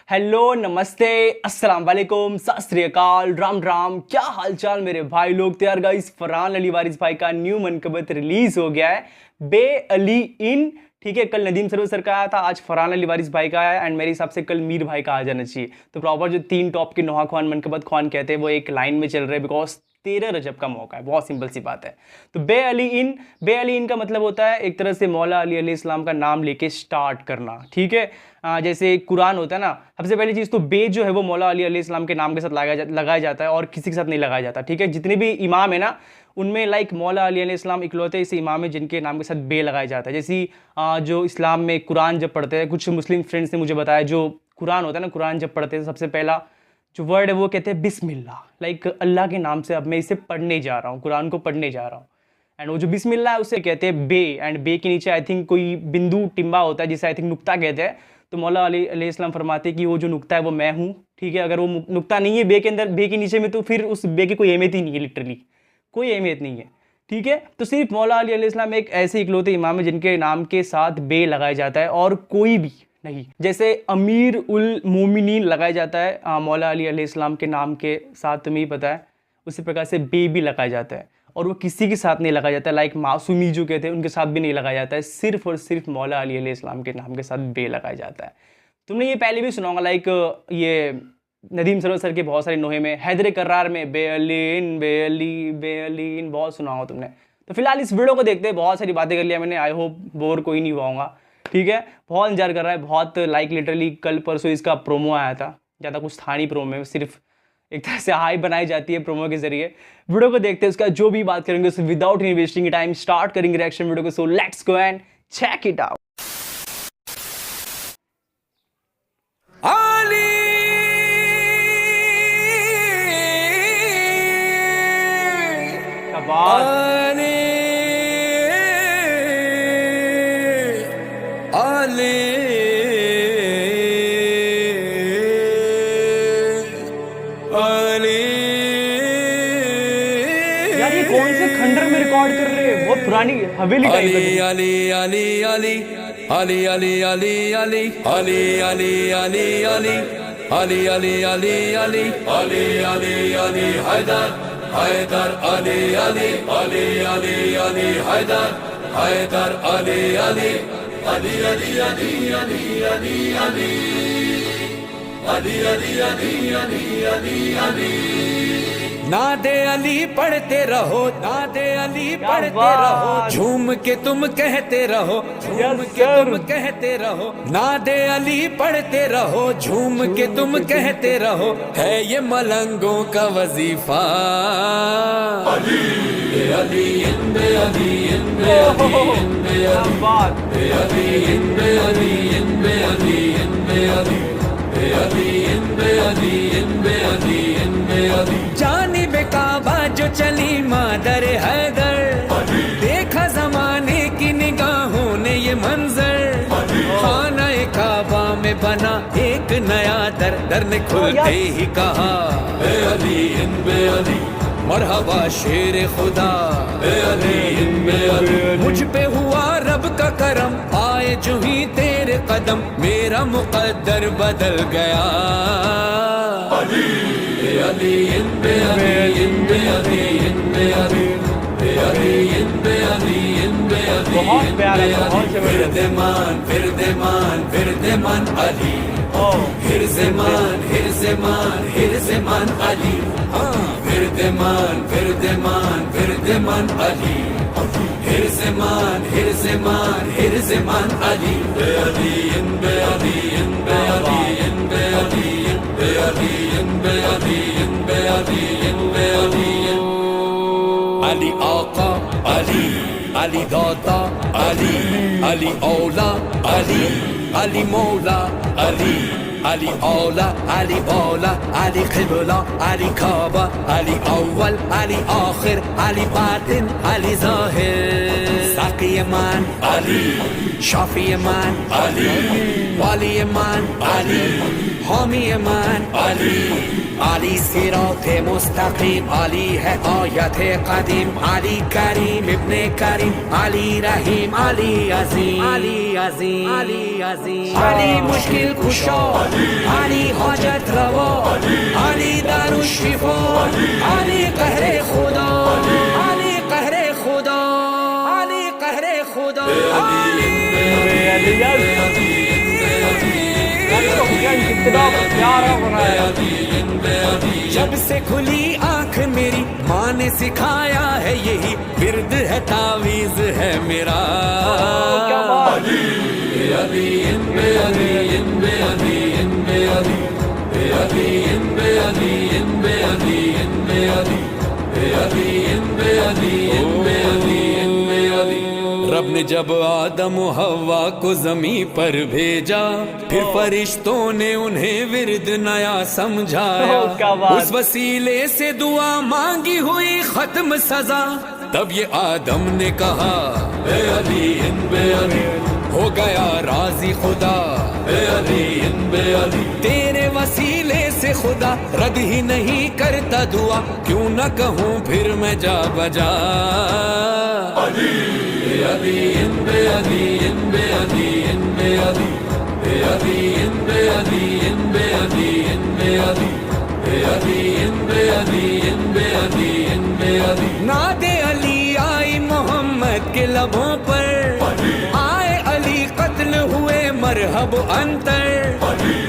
Hello, नमस्ते, अस्सलाम वालेकुम, सत श्री अकाल, राम राम। क्या हालचाल मेरे भाई लोग। तो यार गाइस, फरहान अली वारिस भाई का न्यू मनकबत रिलीज हो गया है, बे अली इन। ठीक है, कल नदीम सरवर सर का आया था, आज फरहान अली वारिस भाई का आया, एंड मेरे हिसाब से कल मीर भाई का आ जाना चाहिए। तो प्रॉपर जो तीन टॉप के नोहा खान मनकबत खान कहते हैं वो एक लाइन में चल रहे हैं, बिकॉज 13 रजब का मौका है। बहुत सिंपल सी बात है। तो बे अली इन का मतलब होता है एक तरह से मौला अली अलैहिस्सलाम का नाम लेके स्टार्ट करना। ठीक है, जैसे कुरान होता है ना, सबसे पहली चीज़ तो बे जो है वो मौला अली अलैहिस्सलाम के नाम के साथ लगाया जाता है और किसी के साथ नहीं लगाया जाता। ठीक है, जितने भी इमाम है ना, उनमें लाइक मौला अली अलैहिस्सलाम इकलौते ऐसे इमाम है जिनके नाम के साथ बे लगाया जाता है। जैसे जो इस्लाम में कुरान जब पढ़ते हैं, कुछ मुस्लिम फ्रेंड्स ने मुझे बताया, जो कुरान होता है ना, कुरान जब पढ़ते हैं सबसे पहला जो वर्ड है वो कहते हैं बिस्मिल्लाह, लाइक अल्लाह के नाम से अब मैं इसे पढ़ने जा रहा हूँ, कुरान को पढ़ने जा रहा हूँ। एंड वो जो बिस्मिल्लाह है उसे कहते हैं बे, एंड बे के नीचे आई थिंक कोई बिंदु टिम्बा होता है जिसे आई थिंक नुक्ता कहते हैं। तो मौला अली अलैहिस्सलाम फरमाते हैं कि वो जो नुक्ता है वो मैं हूँ। ठीक है, अगर वो नुक्ता नहीं है बे के अंदर, बे के नीचे में, तो फिर उस बे की कोई अहमियत ही नहीं है, लिटरली कोई अहमियत नहीं है। ठीक है, तो सिर्फ मौला अली अलैहिस्सलाम एक ऐसे इकलौते इमाम है जिनके नाम के साथ बे लगाया जाता है और कोई भी नहीं। जैसे अमीर उल मोमिनीन लगाया जाता है मौला अली अलैहिस्सलाम के नाम के साथ, तुम्हें ही पता है, उसी प्रकार से बे भी लगाया जाता है और वो किसी के साथ नहीं लगाया जाता है। लाइक मासूमी जो कहते हैं उनके साथ भी नहीं लगाया जाता है, सिर्फ और सिर्फ मौला अली अलैहिस्सलाम के नाम के साथ बे लगाया जाता है। तुमने ये पहले भी सुना होगा, लाइक ये नदीम सरवर सर के बहुत सारे नोहे में, हैदर करार में बे अली इन बहुत सुना हो तुमने। तो फिलहाल इस वीडियो को देखते हैं, बहुत सारी बातें कर लिया मैंने, आई होप बोर कोई नहीं हुआ होगा। ठीक है, बहुत इंतजार कर रहा है, बहुत लाइक लिटरली कल परसों इसका प्रोमो आया था, ज़्यादा कुछ था नहीं प्रोमो में, सिर्फ एक तरह से हाई बनाई जाती है प्रोमो के जरिए। वीडियो को देखते हैं, उसका जो भी बात करेंगे उसे without any wasting time start करेंगे रिएक्शन वीडियो को। So let's go and check it out. क्या बात। यार ये कौन से खंडर में रिकॉर्ड कर रहे हैं, बहुत पुरानी हवेली टाइप है। अली अली अली अली अली अली अली अली अली अली अली अली अली अली अली अली अली अली हैदर हैदर अली अली अली अली अली हैदर हैदर अली अली अली अली अली अली अली अली अली अली अली अली अली अली नादे अली पढ़ते रहो, नादे अली पढ़ते रहो, झूम के तुम कहते रहो, झूम के तुम कहते रहो, नादे अली पढ़ते रहो, झूम के तुम कहते रहो, है ये मलंगों का वजीफा। अली अली इंदे अली इंदे अली इंदे अली इंदे अली इंदे अली इंदे अली अली इंदे अली इंदे अली इंदे अली जानिब काबा जो चली मादर हैदर, देखा जमाने की निगाहों ने ये मंजर, खाना काबा में बना एक नया दर ने खुलते ही कहा बे अली इन बे अली मरहबा शेर खुदा बे अली इन बे अली। मुझ पे हुआ रब का करम, आए जो ही तेरे कदम, मेरा मुकद्दर बदल गया। अली अली इन बे अली इन बे अली इन बे अली अली इन बे अली इन बे अली। बहुत प्यारा, बहुत जबरदस्त। फिर दे मान अली, फिर से मान अली, फिर दे मान अली, फिर से मान अली। अली इन बे अली इन बे अली इन बे अली इन बे अली इन बे अली इन बे अली इन बे अली। अली आका अली अली दाता अली अली औला अली अली मौला अली अली औला अली औला अली क़िबला अली काबा अली अव्वल अली आखिर अली बातिन अली ज़ाहिर। साक़ी ईमान अली, शाफ़ी ईमान अली, वाली ईमान अली, हामी ईमान अली, अली सिराते मुस्तकीम अली है आयत कदीम, अली करीम इब्ने करीम अली रहीम अली अज़ीम अली अज़ीम अली अज़ीम अली मुश्किल कुशा अली अली कहरे खुदा, अली कहरे खुदा, अली कहरे खुदा, अली कितना प्यारा बनाया। जब से खुली आंख मेरी माँ ने सिखाया है यही विर्द है तावीज है मेरा। क्या बात। रब ने जब आदम हवा को जमीन पर भेजा, फिर फरिश्तों ने उन्हें विर्द नया समझाया। क्या बात। उस वसीले से दुआ मांगी हुई खत्म सजा। तब ये आदम ने कहा ए अली इन बे अली, हो गया राजी खुदा ए अली इन बे अली। तेरे वसीले से खुदा रद्द ही नहीं करता दुआ, क्यों न कहूँ फिर मैं जा बजा। अली अली इन बे अली, इन बे अली, इन बे अली, ए अली इन बे अली, इन बे अली, इन बे अली, ए अली इन बे अली, इन बे अली, इन बे अली। नादे अली आई मोहम्मद के लबों पर, आए अली कत्ल हुए मरहब अंतर।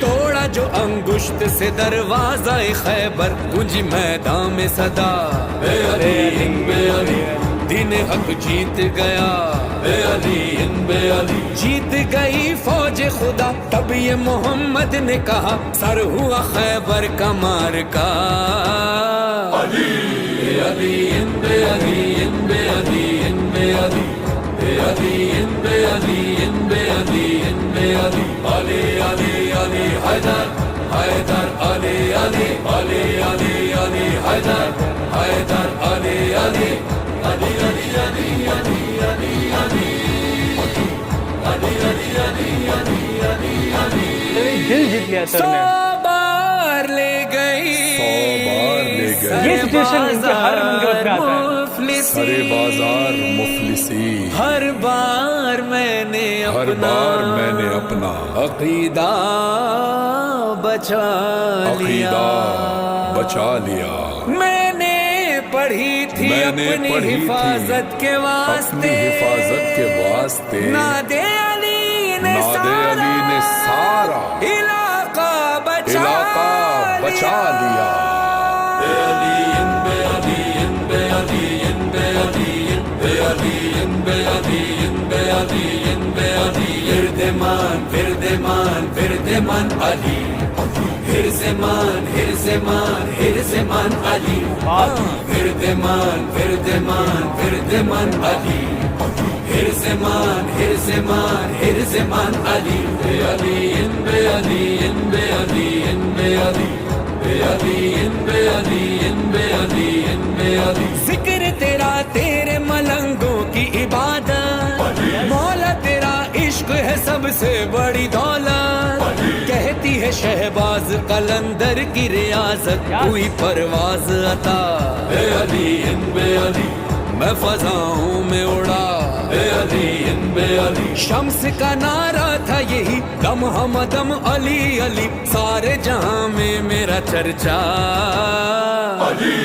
तोड़ा जो अंगुश्त से दरवाजा खैबर, गूंजी मैदान में सदा ए अली इन बे अली। दिन हक जीत गया ए अली इन बे अली। जीत गई फौज खुदा, तब ये मोहम्मद ने कहा सर हुआ खैबर का मार का। अली अली इन बे अली, इन बे अली, इन बे अली, ए अली इन बे अली, इन बे अली, इन बे अली। अली अली अली हैदर, हैदर अली अली, अली अली अली हैदर, हैदर अली अली, अली अली अली अली अली अली, अली अली अली अली अली अली। दिल जीत लिया सर ने। 100 बार ले गई, 100 बार ले गई। ये सिचुएशन इनके हर मंगल पे आता है। सरे बाजार मुफलिसी, हर बार मैंने हर अपना, बार मैंने अपना अकीदा बचा लिया, अकीदा बचा लिया। मैंने पढ़ी थी मैंने अपनी पढ़ी थी हिफाजत के वास्ते, अपनी हिफाजत के वास्ते। नादे अली ने नादे अली ने सारा इलाका बचा लिया। फिरदेमान फिरदेमान फिरदेमान अली, हिरसेमान हिरसेमान हिरसेमान अली। फिरदेमान फिरदेमान फिरदेमान अली, हिरसेमान हिरसेमान हिरसेमान अली। ए अली इन बे अली, इन बे अली, इन बे अली, ए अली इन बे अली, इन बे अली, इन बे अली। जिक्र तेरा तेरे मलंगों की इबादत, मौला तेरा इश्क है सबसे बड़ी दौलत। कहती है शहबाज कलंदर की रियासत, हुई परवाज अता ए अली इन बे अली। मैं फजाओं में उड़ा ए अली इन बे अली। शम्स का नारा था यही दम हमदम अली अली, सारे जहां में मेरा चर्चा। अली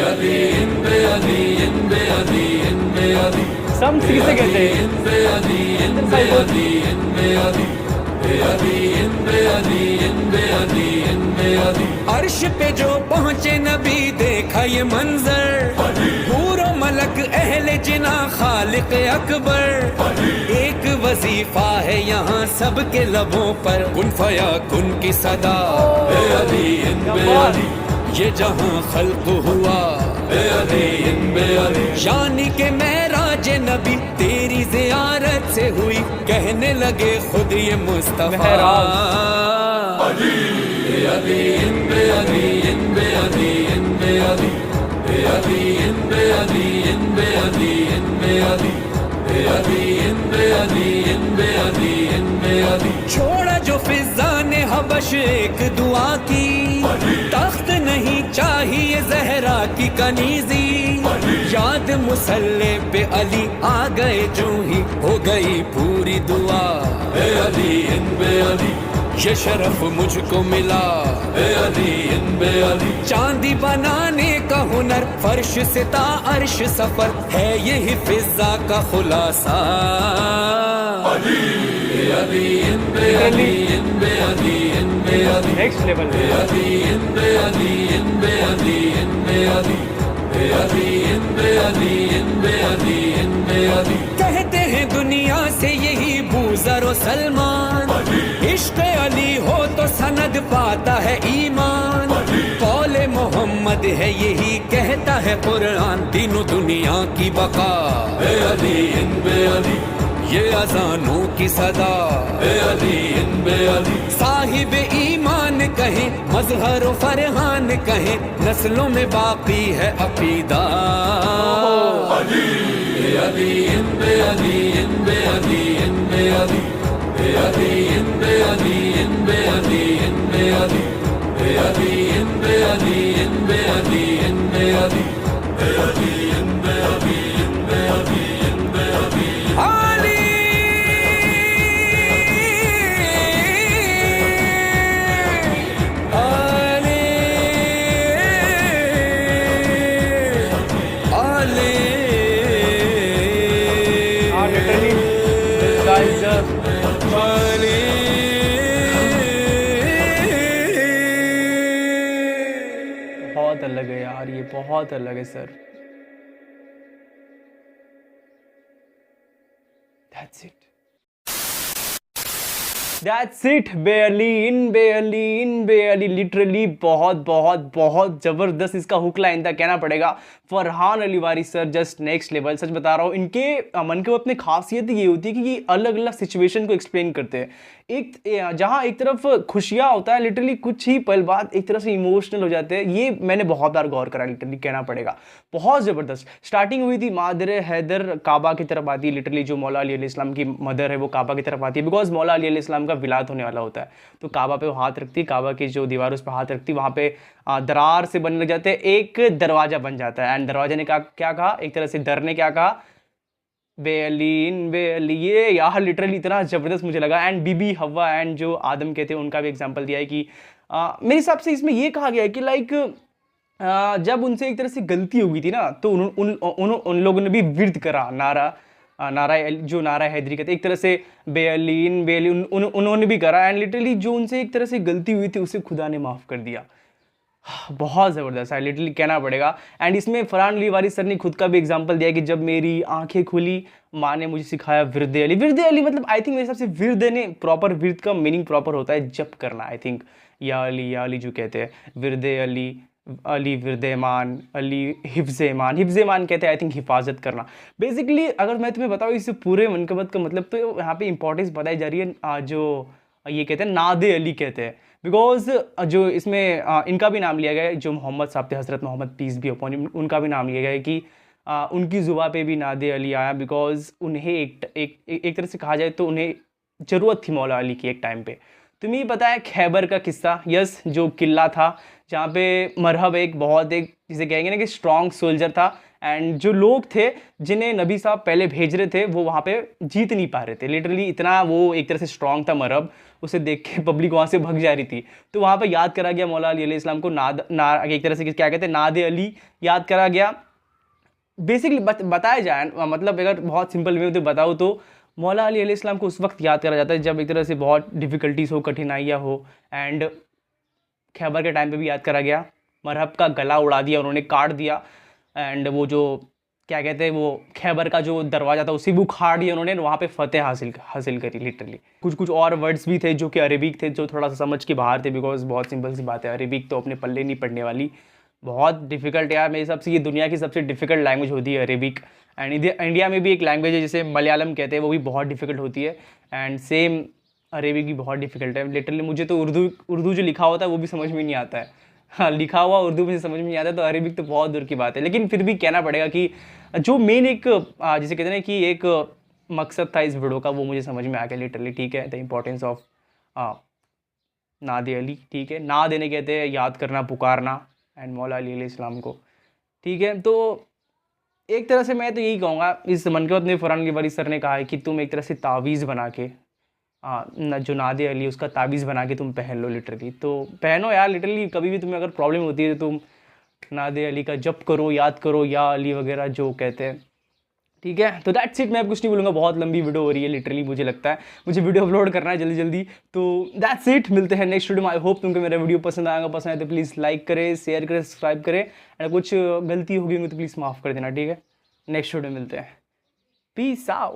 अली इन बे अली, इन बे अली, इन बे अली। सम किसे कहते हैं? इन बे अली, इन बे अली, इन बे अली, ए अली इन बे अली, इन बे अली, इन बे अली। अर्श पे जो पहुंचे नबी देखा ये मंजर, पूरा मलक अहले जिना खालिक अकबर। एक वजीफा है यहाँ सबके लबों पर, कुन फया कुन की सदा ए अली इन बे अली। ये जहाँ खल्क हुआ ए अली इन बे अली। यानी के मेराज नबी तेरी जियारत से हुई, कहने लगे खुद ये मुस्तफा। अली अली इन बे अली, इन बे अली, इन बे अली, ए अली इन बे अली, इन बे अली, इन बे अली, ए अली इन बे अली, इन बे अली, इन बे अली। छोड़ा जो फिजा ने हबश एक दुआ की, तख्त नहीं चाहिए जहरा की कनीजी। याद मुसल्ले पे अली आ गए जो ही हो गई पूरी दुआ ए अली इन बे अली। ये शरफ मुझको मिला बेअली इन बेअली। चांदी बनाने का हुनर, फर्श से ता अर्श सफर, है यही फिजा का खुलासा। अली अली इन बेअली इन बेअली इन बेअली। नेक्स्ट लेवल बेअली इन बेअली इन बेअली इन बेअली। बेअली इन बेअली इन बेअली इन बेअली। कहते हैं दुनिया से यही बूज़र और सलमान, इश्क़ अली हो तो सनद पाता है ईमान। कौले मोहम्मद है यही कहता है कुरान, तीनों दुनिया की बका बेअली इन बेअली। ये अज़ानों की सदा बेअली इन बेअली। साहिब ईमान कहें, मज़हर फरहान कहें, नस्लों में बाकी है अकीदा। अली बेअली इन बेअली इन बेअली इन बेअली। बेअली इन बेअली इन बेअली इन बेअली। बेअली इन बेअली इन बेअली इन बेअली। बेअली इन बेअली इन बेअली इन बेअली। Ali Ali Ali. Literally this guy is बहुत अलग है यार, ये बहुत अलग है sir. That's it. That's it. बेअली इन बेअली इन बेअली। लिटरली बहुत बहुत बहुत जबरदस्त इसका हुक लाइन था, कहना पड़ेगा। फरहान अली वारिस सर जस्ट नेक्स्ट लेवल। सच बता रहा हूँ, इनके मन के अपनी खासियत ये होती है कि ये अलग अलग सिचुएशन को एक्सप्लेन करते हैं। जहाँ एक तरफ खुशियाँ होता है, लिटरली कुछ ही पल बाद एक तरह से इमोशनल हो जाते हैं। ये मैंने बहुत बार गौर करा, लिटरली कहना पड़ेगा बहुत ज़बरदस्त। स्टार्टिंग हुई थी मादर हैदर काबा की तरफ आती है, लिटरली जो मौला अली अलैहिस्सलाम की मदर है वो काबा की तरफ आती है, बिकॉज मौला अली अलैहिस्सलाम का विलाद होने वाला होता है। तो काबा पे वो हाथ रखती है, काबा की जो दीवार उस पर हाथ रखती है, वहाँ पे दरार से बनने लग जाते हैं, एक दरवाज़ा बन जाता है। एंड दरवाजे ने क्या कहा, एक तरह से दर ने क्या कहा, बेअली इन बेअली। ये यार लिटरली इतना ज़बरदस्त मुझे लगा। एंड बीबी हवा एंड जो आदम कहते हैं उनका भी एग्जांपल दिया है कि मेरे हिसाब से इसमें ये कहा गया है कि लाइक जब उनसे एक तरह से गलती हो गई थी ना, तो उन लोगों ने भी विर्द करा नारा हैदरी कहते, एक तरह से बेअली इन बेअली उन्होंने भी करा। एंड लिटरली जो उनसे एक तरह से गलती हुई थी उसे खुदा ने माफ़ कर दिया। बहुत ज़बरदस्त है, लिटरली कहना पड़ेगा। एंड इसमें फरहान अली वारिस सर ने खुद का भी एग्जांपल दिया कि जब मेरी आंखें खुली, माँ ने मुझे सिखाया विर्द अली। विर्द अली मतलब आई थिंक मेरे हिसाब से विर्द ने प्रॉपर विर्द का मीनिंग प्रॉपर होता है जप करना, आई थिंक या अली जो कहते हैं विर्द अली, अली विर्द ईमान, अली हिफ्ज़ ईमान, हिफ्ज़ ईमान कहते हैं आई थिंक हिफाजत करना। बेसिकली अगर मैं तुम्हें बताऊँ इस पूरे मनकबत का मतलब, तो यहाँ पे इंपॉर्टेंस बताई जा रही है जो ये कहते हैं नादे अली कहते हैं, बिकॉज जो इसमें इनका भी नाम लिया गया है, जो मोहम्मद साहब थे, हज़रत मोहम्मद पीस भी अपॉन, उनका भी नाम लिया गया है कि उनकी ज़ुबान पे भी नादे अली आया, बिकॉज उन्हें एक तरह से कहा जाए तो उन्हें ज़रूरत थी मौला अली की एक टाइम पे। तुम्हें पता है खैबर का किस्सा, यस, जो किला था जहाँ पे मरहब एक जिसे कहेंगे ना कि स्ट्रॉन्ग सोल्जर था। एंड जो लोग थे जिन्हें नबी साहब पहले भेज रहे थे वो वहाँ पे जीत नहीं पा रहे थे, लिटरली इतना वो एक तरह से स्ट्रॉन्ग था मरहब, उसे देख के पब्लिक वहाँ से भग जा रही थी। तो वहाँ पे याद करा गया मौला अली अलैहिस्सलाम को, एक तरह से क्या कहते हैं नादे अली याद करा गया। बेसिकली बताया जाए, मतलब अगर बहुत सिंपल वे में बताऊँ तो मौला अली अलैहिस्सलाम को उस वक्त याद करा जाता है जब एक तरह से बहुत डिफ़िकल्टीज हो, कठिनाइयाँ हो। एंड खैबर के टाइम पे भी याद करा गया, मरहब का गला उड़ा दिया उन्होंने, काट दिया। एंड वो जो क्या कहते हैं वो खैबर का जो दरवाज़ा था उसे भी उखाड़ दिया उन्होंने, वहाँ पे फतेह हासिल करी लिटरली। कुछ और वर्ड्स भी थे जो कि अरेबिक थे, जो थोड़ा सा समझ के बाहर थे, बिकॉज बहुत सिंपल सी बात है, अरेबिक तो अपने पल्ले नहीं पड़ने वाली, बहुत डिफ़िकल्ट यार। मेरे हिसाब से ये दुनिया की सबसे डिफ़िकल्ट लैंग्वेज होती है अरेबिक। एंड इंडिया में भी एक लैंग्वेज है जिसे मलयालम कहते हैं, वो भी बहुत डिफ़िकल्ट होती है। एंड सेम अरेबिक भी बहुत डिफ़िकल्ट है लिटरली। मुझे तो उर्दू जो लिखा होता है वो भी समझ में नहीं आता है, हाँ लिखा हुआ उर्दू में समझ में नहीं आता, तो अरेबिक तो बहुत दूर की बात है। लेकिन फिर भी कहना पड़ेगा कि जो मेन एक जिसे कहते हैं कि एक मकसद था इस वीडियो का, वो मुझे समझ में आ गया लिटरली। ठीक है, द इम्पोर्टेंस ऑफ नादे अली, ठीक है, ना देने कहते हैं याद करना, पुकारना, एंड मौला अली अलैहिस्सलाम को। ठीक है, तो एक तरह से मैं तो यही कहूँगा, इस मनकबत में फरहान अली वारिस सर ने कहा है कि तुम एक तरह से तावीज़ बना के जो नादे अली उसका ताबीज़ बना के तुम पहन लो लिटरली। तो पहनो यार, लिटरली कभी भी तुम्हें अगर प्रॉब्लम होती है तो तुम नादे अली का जप करो, याद करो, या अली वगैरह जो कहते हैं। ठीक है, तो दैट्स इट। मैं अब कुछ नहीं बोलूँगा, बहुत लंबी वीडियो हो रही है लिटरली, मुझे लगता है मुझे वीडियो अपलोड करना है जल्दी जल्दी। तो दैट्स इट, मिलते हैं नेक्स्ट वीडियो में। आई होप तुमको मेरा वीडियो पसंद आएगा, पसंद आए तो प्लीज़ लाइक करें, शेयर करें, सब्सक्राइब करें, एंड कुछ गलती होगी तो प्लीज़ माफ़ कर देना। ठीक है, नेक्स्ट वीडियो मिलते हैं। Peace out.